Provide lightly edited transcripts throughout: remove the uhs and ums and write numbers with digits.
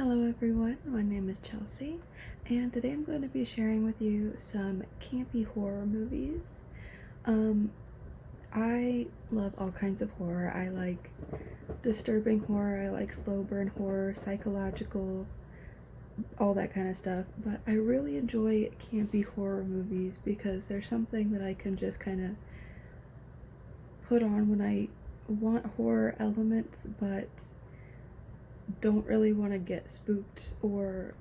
Hello everyone, my name is Chelsea, and today I'm going to be sharing with you some campy horror movies. I love all kinds of horror. I like disturbing horror, I like slow burn horror, psychological, all that kind of stuff, but I really enjoy campy horror movies because there's something that I can just kind of put on when I want horror elements, but don't really want to get spooked or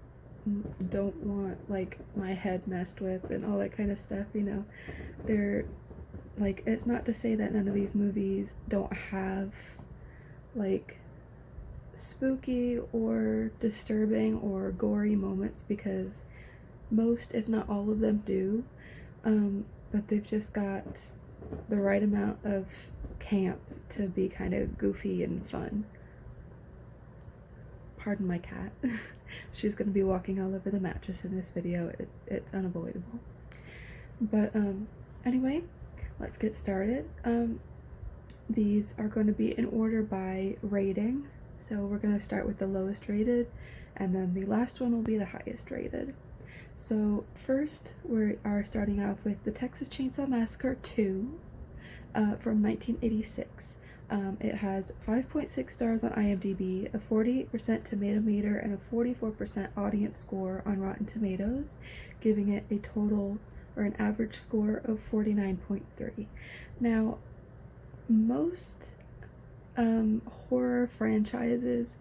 don't want like my head messed with and all that kind of stuff. They're like, it's not to say that none of these movies don't have like spooky or disturbing or gory moments, because most if not all of them do, but they've just got the right amount of camp to be kind of goofy and fun. Pardon my cat. She's gonna be walking all over the mattress in this video. It's unavoidable. But anyway, let's get started. These are going to be in order by rating. So we're going to start with the lowest rated, and then the last one will be the highest rated. So first we are starting off with the Texas Chainsaw Massacre 2 from 1986. It has 5.6 stars on IMDb, a 48% tomato meter, and a 44% audience score on Rotten Tomatoes, giving it a total or an average score of 49.3. Now, most horror franchises,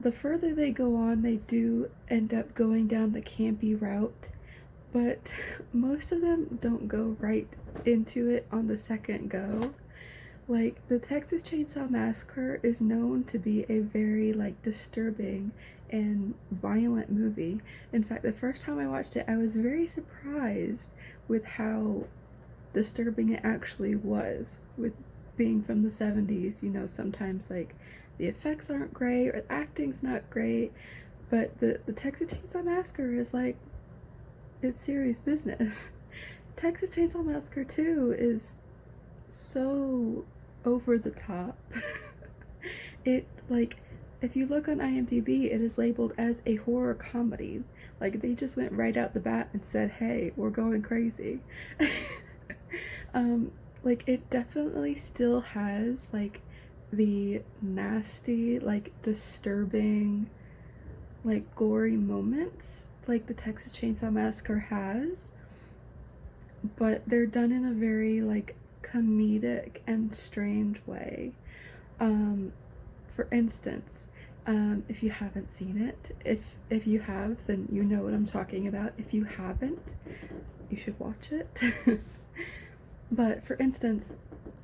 the further they go on, they do end up going down the campy route, but most of them don't go right into it on the second go. Like, the Texas Chainsaw Massacre is known to be a very, like, disturbing and violent movie. In fact, the first time I watched it, I was very surprised with how disturbing it actually was. With being from the 70s, sometimes, like, the effects aren't great or the acting's not great, but the Texas Chainsaw Massacre is, like, it's serious business. Texas Chainsaw Massacre 2 is so over the top. It, like, if you look on IMDb, it is labeled as a horror comedy. Like, they just went right out the bat and said, hey, we're going crazy. Like, it definitely still has, like, the nasty, like, disturbing, like, gory moments like the Texas Chainsaw Massacre has, but they're done in a very, like, comedic and strange way. For instance, if you haven't seen it, if you have, then you know what I'm talking about. If you haven't, you should watch it. But for instance,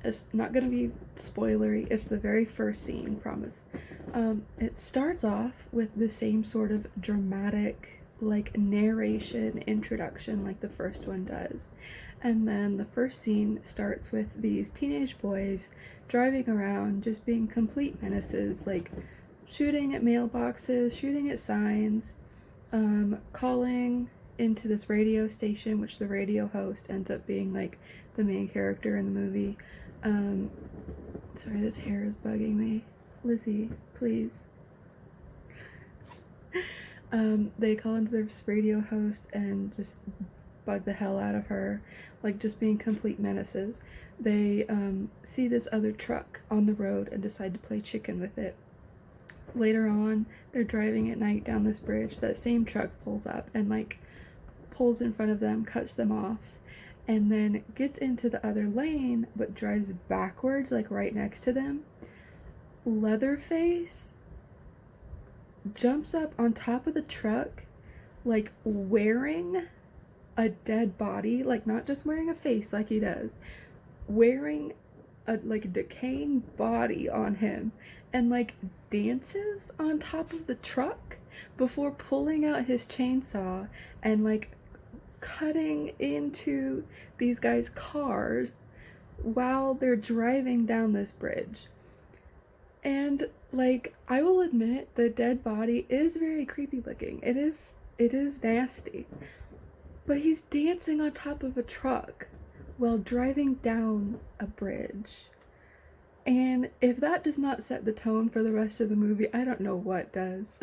it's not going to be spoilery, it's the very first scene, promise. It starts off with the same sort of dramatic, like, narration introduction like the first one does. And then the first scene starts with these teenage boys driving around just being complete menaces, like shooting at mailboxes, shooting at signs, calling into this radio station, which the radio host ends up being like the main character in the movie. Sorry, this hair is bugging me. Lizzie, please. They call into this radio host and just bug the hell out of her, like just being complete menaces. They see this other truck on the road and decide to play chicken with it. Later on, they're driving at night down this bridge. That same truck pulls up and, like, pulls in front of them, cuts them off, and then gets into the other lane but drives backwards, like right next to them. Leatherface jumps up on top of the truck, like wearing a dead body, like not just wearing a face like he does, wearing a like decaying body on him, and like dances on top of the truck before pulling out his chainsaw and like cutting into these guys' cars while they're driving down this bridge. And, like, I will admit the dead body is very creepy looking. It is nasty. But he's dancing on top of a truck while driving down a bridge. And if that does not set the tone for the rest of the movie, I don't know what does.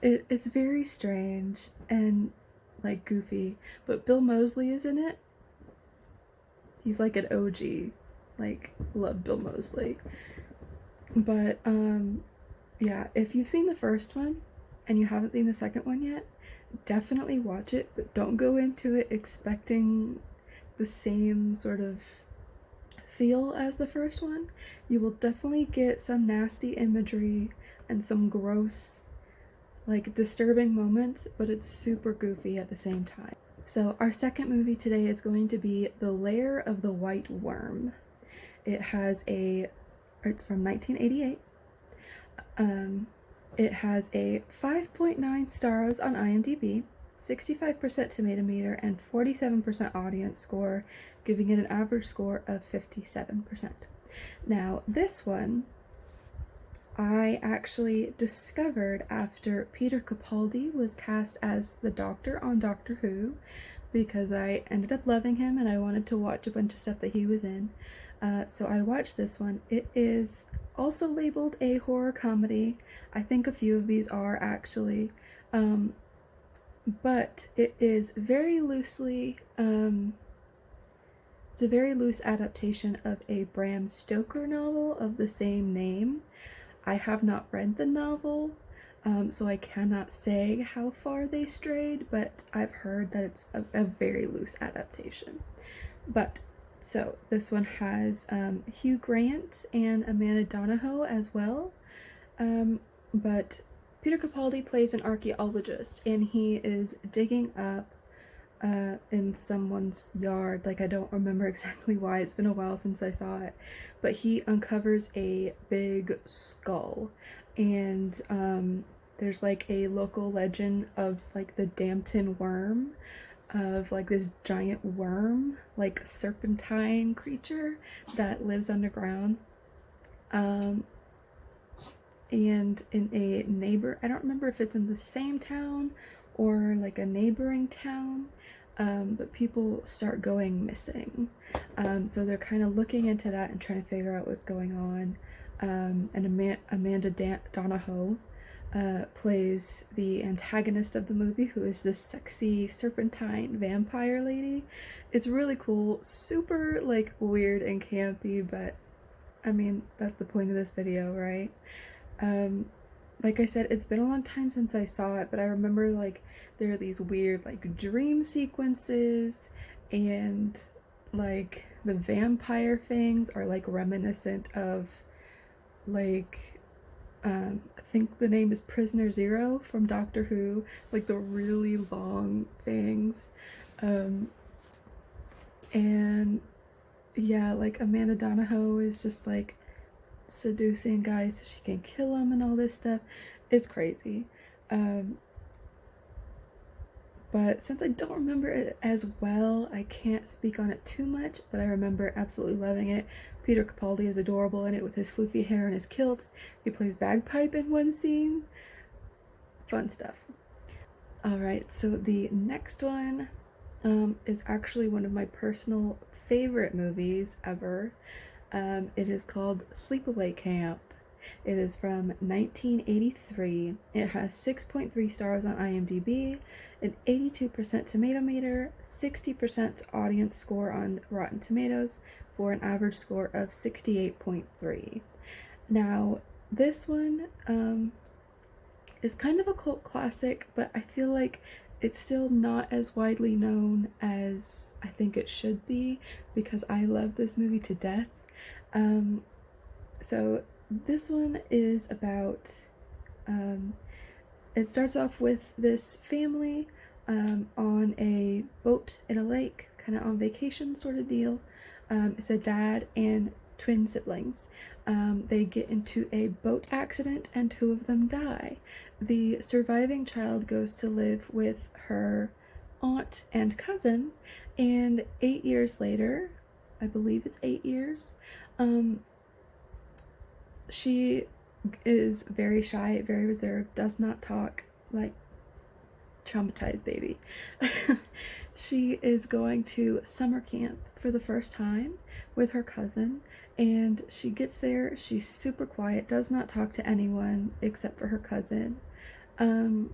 It's very strange and like goofy, but Bill Moseley is in it. He's like an OG. Like, love Bill Moseley. But yeah, if you've seen the first one and you haven't seen the second one yet, definitely watch it, but don't go into it expecting the same sort of feel as the first one. You will definitely get some nasty imagery and some gross, like, disturbing moments, but it's super goofy at the same time. So our second movie today is going to be The Lair of the White Worm. It's from 1988. It has a 5.9 stars on IMDb, 65% tomato meter, and 47% audience score, giving it an average score of 57%. Now, this one I actually discovered after Peter Capaldi was cast as the Doctor on Doctor Who, because I ended up loving him and I wanted to watch a bunch of stuff that he was in. So I watched this one. It is also labeled a horror comedy. I think a few of these are actually. But it is very loosely, it's a very loose adaptation of a Bram Stoker novel of the same name. I have not read the novel, so I cannot say how far they strayed, but I've heard that it's a very loose adaptation. But so this one has Hugh Grant and Amanda Donohoe as well. But Peter Capaldi plays an archaeologist, and he is digging up in someone's yard. Like, I don't remember exactly why, it's been a while since I saw it, but he uncovers a big skull, and there's like a local legend of like the Dampton worm, of like this giant worm, like serpentine creature that lives underground. And in a I don't remember if it's in the same town or like a neighboring town, but people start going missing. So they're kind of looking into that and trying to figure out what's going on. And Amanda Donohoe plays the antagonist of the movie, who is this sexy serpentine vampire lady. It's really cool, super like weird and campy, but I mean, that's the point of this video, right? Like I said, it's been a long time since I saw it, but I remember like there are these weird like dream sequences, and like the vampire things are like reminiscent of like I think the name is Prisoner Zero from Doctor Who, like the really long things. And yeah, like Amanda Donohoe is just like seducing guys so she can kill him and all this stuff. It's crazy. But since I don't remember it as well, I can't speak on it too much, but I remember absolutely loving it. Peter Capaldi is adorable in it with his floofy hair and his kilts. He plays bagpipe in one scene. Fun stuff. Alright, so the next one is actually one of my personal favorite movies ever. It is called Sleepaway Camp. It is from 1983. It has 6.3 stars on IMDb, an 82% tomato meter, 60% audience score on Rotten Tomatoes, for an average score of 68.3. Now, this one is kind of a cult classic, but I feel like it's still not as widely known as I think it should be, because I love this movie to death. So this one is about, it starts off with this family on a boat in a lake, kind of on vacation sort of deal. It's a dad and twin siblings. They get into a boat accident and two of them die. The surviving child goes to live with her aunt and cousin, and 8 years later, I believe it's 8 years, she is very shy, very reserved, does not talk, like traumatized baby. She is going to summer camp for the first time with her cousin, and she gets there, she's super quiet, does not talk to anyone except for her cousin. And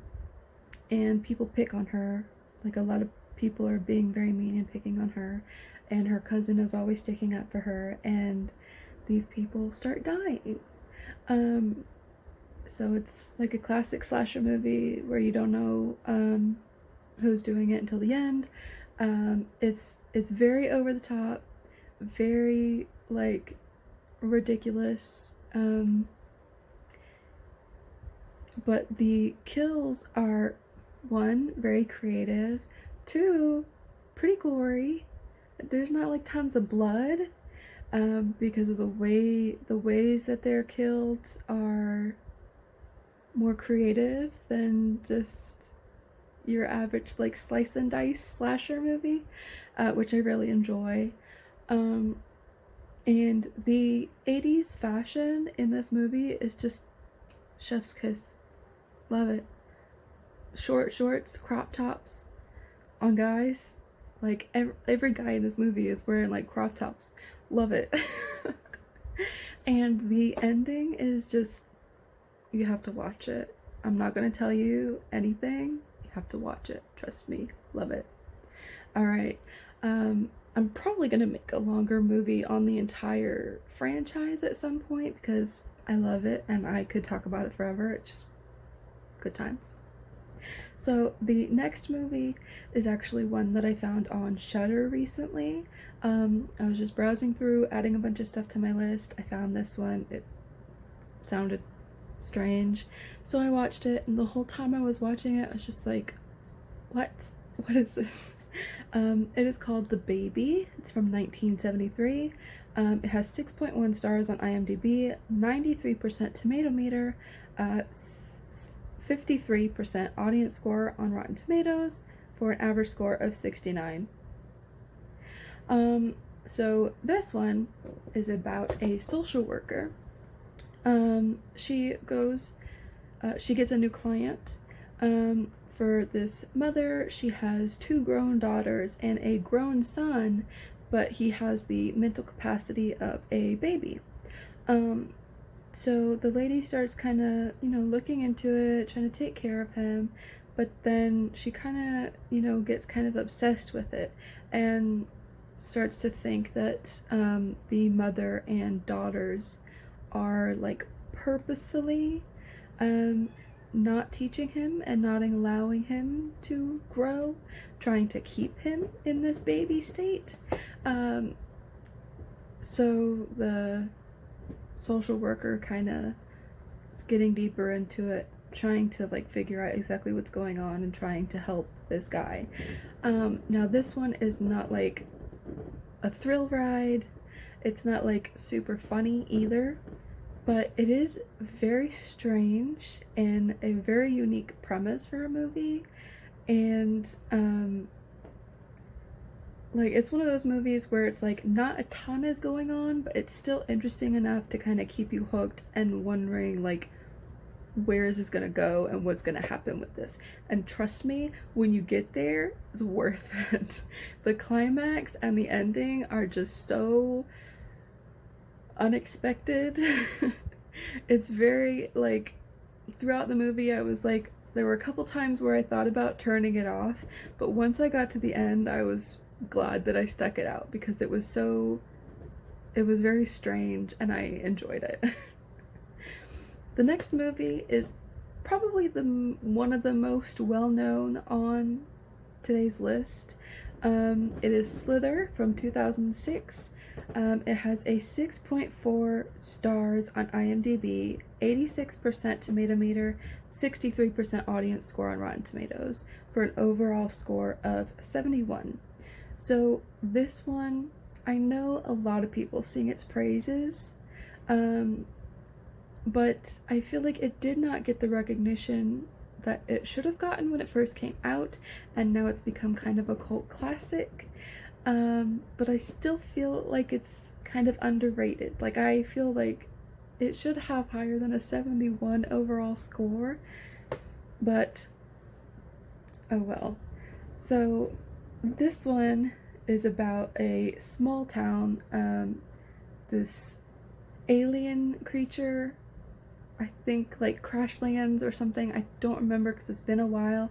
people pick on her. Like, a lot of people are being very mean and picking on her, and her cousin is always sticking up for her, and these people start dying. So it's like a classic slasher movie where you don't know who's doing it until the end. It's very over the top, very like ridiculous. But the kills are, one, very creative, two, pretty gory. There's not like tons of blood, because of the ways that they're killed are more creative than just your average like slice and dice slasher movie, which I really enjoy. And the 80s fashion in this movie is just chef's kiss. Love it. Short shorts, crop tops on guys. Like every guy in this movie is wearing like crop tops. Love it. And the ending is just, you have to watch it. I'm not gonna tell you anything. You have to watch it. Trust me. Love it. Alright. I'm probably gonna make a longer movie on the entire franchise at some point because I love it and I could talk about it forever. It's just good times. So the next movie is actually one that I found on Shudder recently. I was just browsing through, adding a bunch of stuff to my list. I found this one. It sounded strange, so I watched it, and the whole time I was watching it I was just like, what is this? It is called The Baby. It's from 1973. It has 6.1 stars on IMDb, 93% tomato meter, 53% audience score on Rotten Tomatoes, for an average score of 69. So this one is about a social worker. She gets a new client. For this mother, she has 2 grown daughters and a grown son, but he has the mental capacity of a baby. So the lady starts kind of, looking into it, trying to take care of him, but then she kind of, gets kind of obsessed with it and starts to think that the mother and daughters are like purposefully not teaching him and not allowing him to grow, trying to keep him in this baby state. So the social worker kind of is getting deeper into it, trying to like figure out exactly what's going on and trying to help this guy. Now this one is not like a thrill ride. It's not like super funny either, but it is very strange and a very unique premise for a movie. And like, it's one of those movies where it's like not a ton is going on, but it's still interesting enough to kind of keep you hooked and wondering like, where is this gonna go and what's gonna happen with this. And trust me, when you get there, it's worth it. The climax and the ending are just so unexpected. It's very like, throughout the movie I was like, there were a couple times where I thought about turning it off, but once I got to the end I was glad that I stuck it out because it was very strange and I enjoyed it. The next movie is probably one of the most well-known on today's list. It is Slither from 2006. It has a 6.4 stars on IMDb, 86% tomato meter, 63% audience score on Rotten Tomatoes, for an overall score of 71. So this one, I know a lot of people sing its praises, but I feel like it did not get the recognition that it should have gotten when it first came out, and now it's become kind of a cult classic. But I still feel like it's kind of underrated. Like, I feel like it should have higher than a 71 overall score, but oh well. So this one is about a small town. This alien creature I think like Crash Lands or something. I don't remember because it's been a while,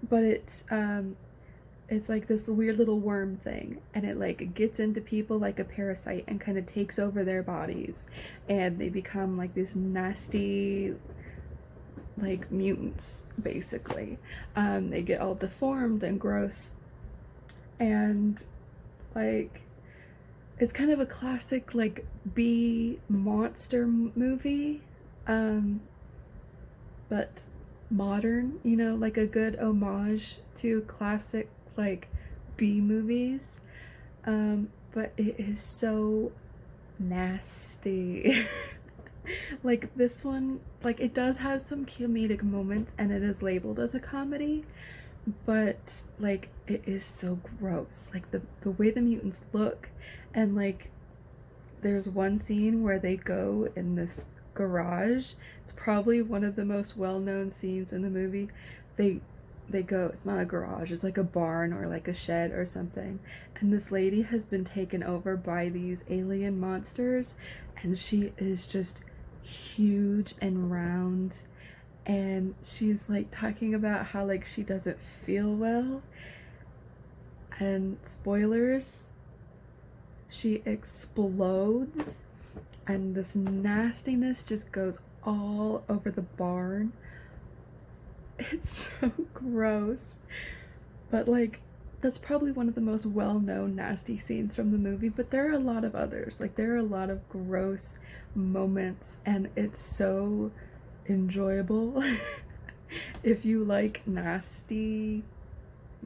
but it's like this weird little worm thing, and it like gets into people like a parasite and kind of takes over their bodies, and they become like these nasty like mutants basically. They get all deformed and gross, and like it's kind of a classic like B monster movie, but modern, you know, like a good homage to classic like B movies. But it is so nasty. Like this one, like it does have some comedic moments and it is labeled as a comedy, but like it is so gross. Like the way the mutants look, and like there's one scene where they go in this garage. It's probably one of the most well-known scenes in the movie. They go, it's not a garage, it's like a barn or like a shed or something, and this lady has been taken over by these alien monsters, and she is just huge and round, and she's like talking about how like she doesn't feel well, and spoilers, she explodes, and this nastiness just goes all over the barn. It's so gross. But like that's probably one of the most well-known nasty scenes from the movie, but there are a lot of others. Like there are a lot of gross moments, and it's so enjoyable. If you like nasty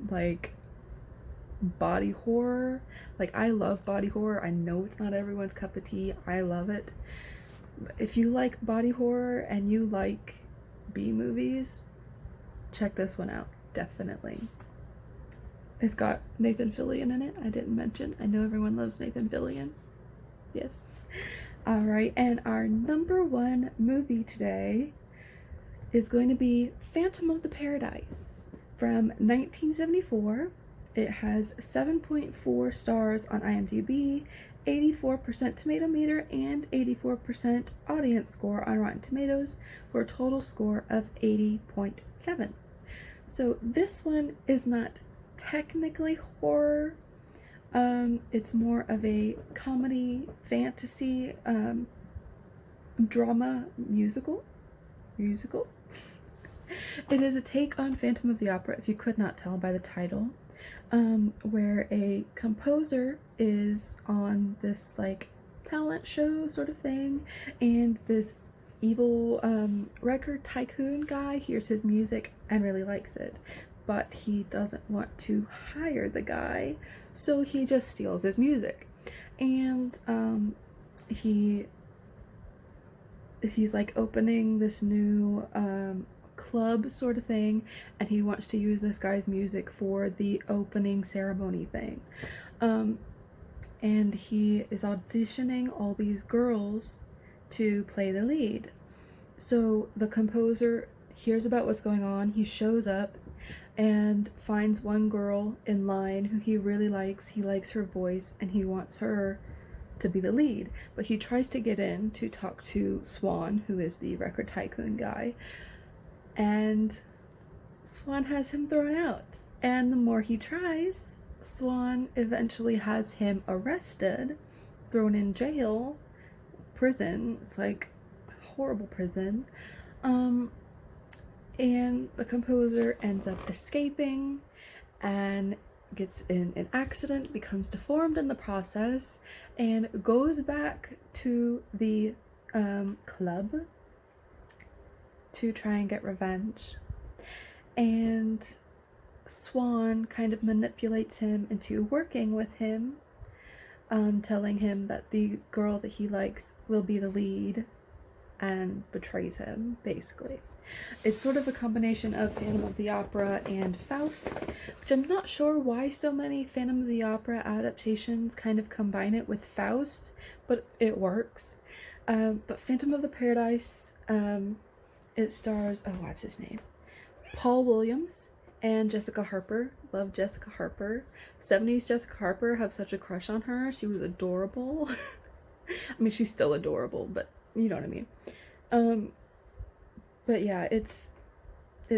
like body horror, like I love body horror. I know it's not everyone's cup of tea. I love it. If you like body horror and you like B movies, check this one out, definitely. It's got Nathan Fillion in it. I didn't mention. I know everyone loves Nathan Fillion. Yes. All right, and our number one movie today is going to be Phantom of the Paradise from 1974. It has 7.4 stars on IMDb, 84% tomato meter, and 84% audience score on Rotten Tomatoes, for a total score of 80.7. So this one is not technically horror. It's more of a comedy, fantasy, drama musical. It is a take on Phantom of the Opera, if you could not tell by the title, where a composer is on this like talent show sort of thing, and this evil record tycoon guy hears his music and really likes it, but he doesn't want to hire the guy, so he just steals his music. And he's like opening this new club sort of thing, and he wants to use this guy's music for the opening ceremony thing. And he is auditioning all these girls to play the lead. So the composer hears about what's going on. He shows up and finds one girl in line who he really likes. He likes her voice and he wants her to be the lead, but he tries to get in to talk to Swan, who is the record tycoon guy, and Swan has him thrown out. And the more he tries, Swan eventually has him arrested, thrown in jail, prison. It's like a horrible prison. And the composer ends up escaping and gets in an accident, becomes deformed in the process, and goes back to the club to try and get revenge. And Swan kind of manipulates him into working with him, telling him that the girl that he likes will be the lead, and betrays him, basically. It's sort of a combination of Phantom of the Opera and Faust, which I'm not sure why so many Phantom of the Opera adaptations kind of combine it with Faust, but it works. But Phantom of the Paradise, it stars, oh, what's his name? Paul Williams and Jessica Harper. Love Jessica Harper. 70s Jessica Harper, have such a crush on her. She was adorable. I mean, she's still adorable, but you know what I mean. But yeah, it's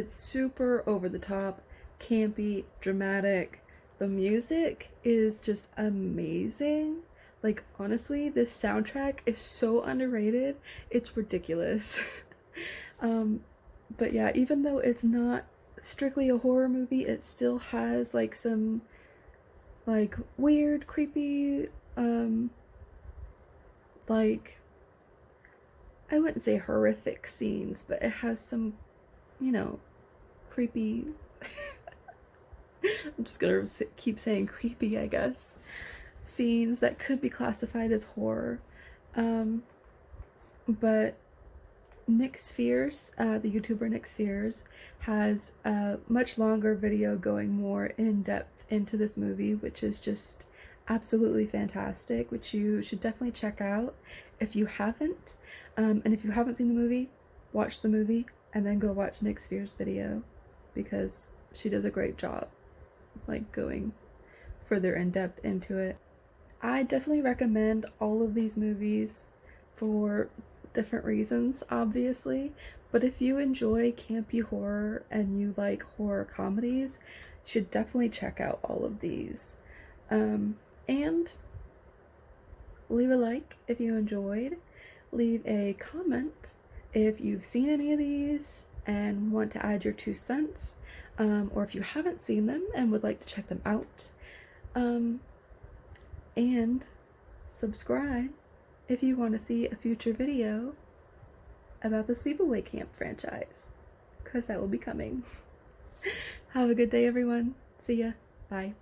super over the top, campy, dramatic. The music is just amazing. Like, honestly, this soundtrack is so underrated. It's ridiculous. um, but yeah, even though it's not strictly a horror movie, it still has like some like weird, creepy, like, I wouldn't say horrific scenes, but it has some, you know, creepy. I'm just gonna keep saying creepy, I guess. Scenes that could be classified as horror. But Nick Spheres, the YouTuber Nick Spheres, has a much longer video going more in depth into this movie, which is just absolutely fantastic, which you should definitely check out if you haven't. And if you haven't seen the movie, watch the movie and then go watch Nick Spheres' video, because she does a great job like going further in depth into it. I definitely recommend all of these movies for different reasons, obviously, but if you enjoy campy horror and you like horror comedies, you should definitely check out all of these. And leave a like if you enjoyed, leave a comment if you've seen any of these and want to add your 2 cents, or if you haven't seen them and would like to check them out. And subscribe if you want to see a future video about the Sleepaway Camp franchise, because that will be coming. Have a good day, everyone. See ya. Bye.